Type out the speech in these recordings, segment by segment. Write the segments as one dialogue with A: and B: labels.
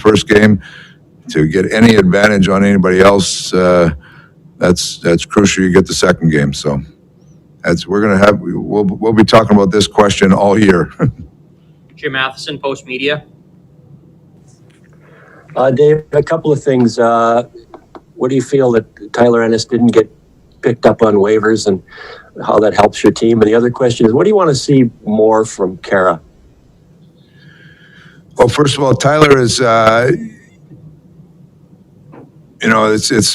A: first game to get any advantage on anybody else. That's crucial. You get the second game. So we'll be talking about this question all year.
B: Jim Matheson, Post Media.
C: Dave, a couple of things. What do you feel that Tyler Ennis didn't get picked up on waivers, and how that helps your team? And the other question is, what do you want to see more from Kara?
A: Well, first of all, Tyler is,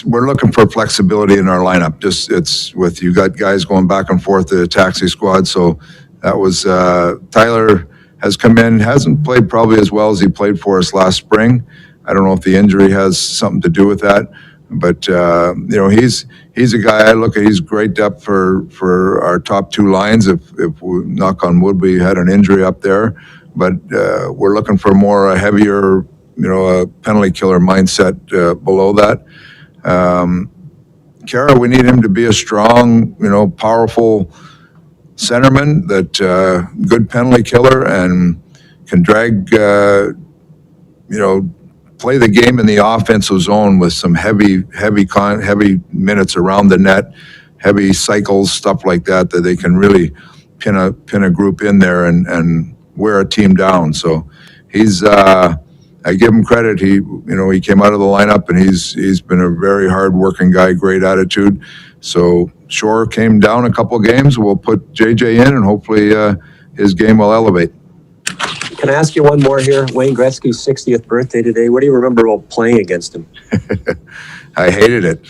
A: we're looking for flexibility in our lineup. You got guys going back and forth to the taxi squad. So that was, Tyler has come in, hasn't played probably as well as he played for us last spring. I don't know if the injury has something to do with that, but he's a guy I look at. He's great depth for our top two lines. If we, knock on wood, we had an injury up there, but we're looking for a heavier, a penalty killer mindset below that. Kara, we need him to be a strong, powerful centerman that good penalty killer and can drag, play the game in the offensive zone with some heavy minutes around the net, heavy cycles, stuff like that they can really pin a group in there and wear a team down. So he's, I give him credit. He came out of the lineup and he's been a very hard working guy, great attitude. So Shore came down a couple of games. We'll put JJ in and hopefully his game will elevate.
C: Can I ask you one more here? Wayne Gretzky's 60th birthday today. What do you remember about playing against him?
A: I hated it.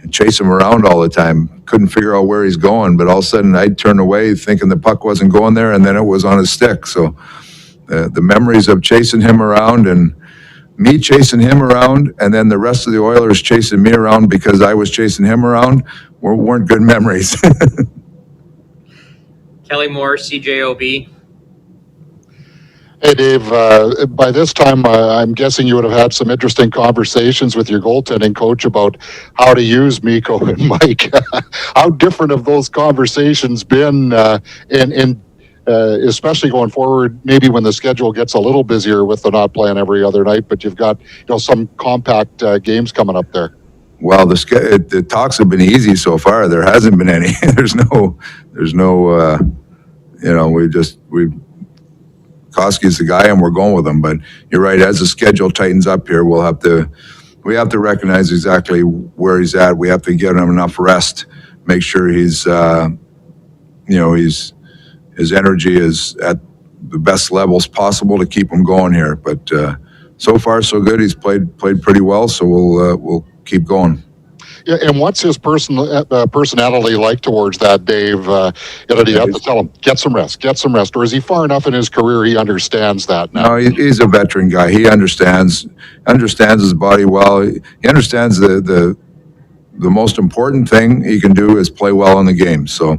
A: I'd chase him around all the time. Couldn't figure out where he's going, but all of a sudden I'd turn away thinking the puck wasn't going there, and then it was on his stick. So the memories of chasing him around and me chasing him around and then the rest of the Oilers chasing me around because I was chasing him around weren't good memories.
B: Kelly Moore, CJOB.
D: Hey, Dave, by this time, I'm guessing you would have had some interesting conversations with your goaltending coach about how to use Mikko and Mike. How different have those conversations been, especially going forward, maybe when the schedule gets a little busier with the not playing every other night, but you've got some compact games coming up there? Well,
A: the talks have been easy so far. There hasn't been any. There's no. Koski's the guy, and we're going with him. But you're right. As the schedule tightens up here, we have to recognize exactly where he's at. We have to get him enough rest, make sure his energy is at the best levels possible to keep him going here. But so far, so good. He's played pretty well. So we'll keep going.
D: Yeah, and what's his personality like towards that, Dave? Do you have to tell him, get some rest, or is he far enough in his career he understands that now?
A: No, he's a veteran guy. He understands his body well. He understands the most important thing he can do is play well in the game. So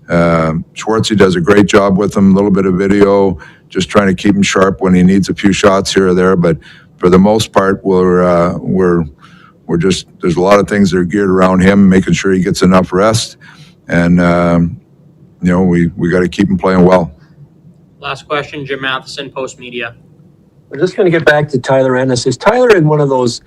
A: Schwartzy does a great job with him, a little bit of video, just trying to keep him sharp when he needs a few shots here or there. But for the most part, we're just, there's a lot of things that are geared around him, making sure he gets enough rest. And, we got to keep him playing well.
B: Last question, Jim Matheson, Post Media.
C: We're just going to get back to Tyler Ennis. Is Tyler in one of those,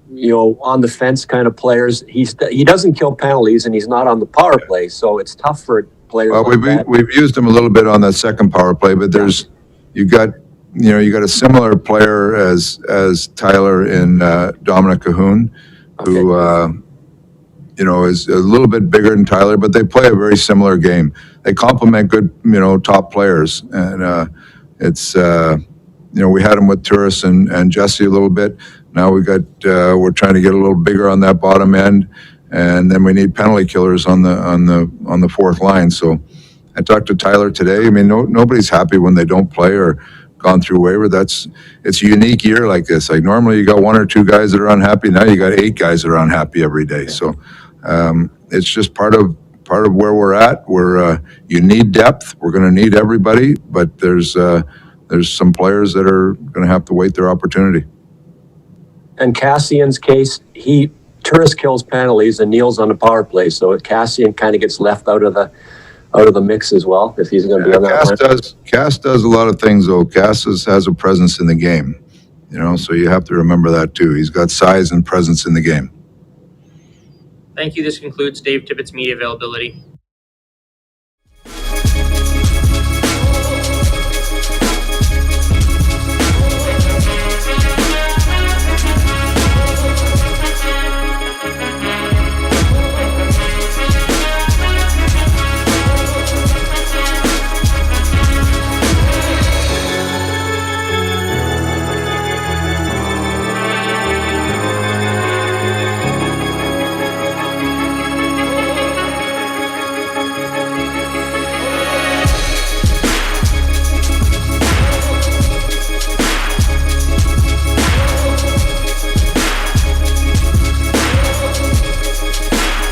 C: on the fence kind of players? He doesn't kill penalties and he's not on the power play. So it's tough for players like that.
A: We've used him a little bit on that second power play, but you got a similar player as Tyler in Dominic Cahoon, who is a little bit bigger than Tyler, but they play a very similar game. They complement good, top players, and we had him with Turris and Jesse a little bit. Now we're trying to get a little bigger on that bottom end, and then we need penalty killers on the fourth line. So I talked to Tyler today. I mean, nobody's happy when they don't play or gone through waiver. It's a unique year like this. Like normally you got one or two guys that are unhappy. Now you got 8 guys that are unhappy every day. So it's just part of where we're at. You need depth. We're going to need everybody, but there's some players that are going to have to wait their opportunity.
C: And Kassian's case, Turris kills penalties and Neal's on the power play. So Kassian kind of gets left out of the mix as well, if he's going to be on that line.
A: Cass does a lot of things, though. Cass has a presence in the game. You know, so you have to remember that too. He's got size and presence in the game.
B: Thank you. This concludes Dave Tippett's media availability.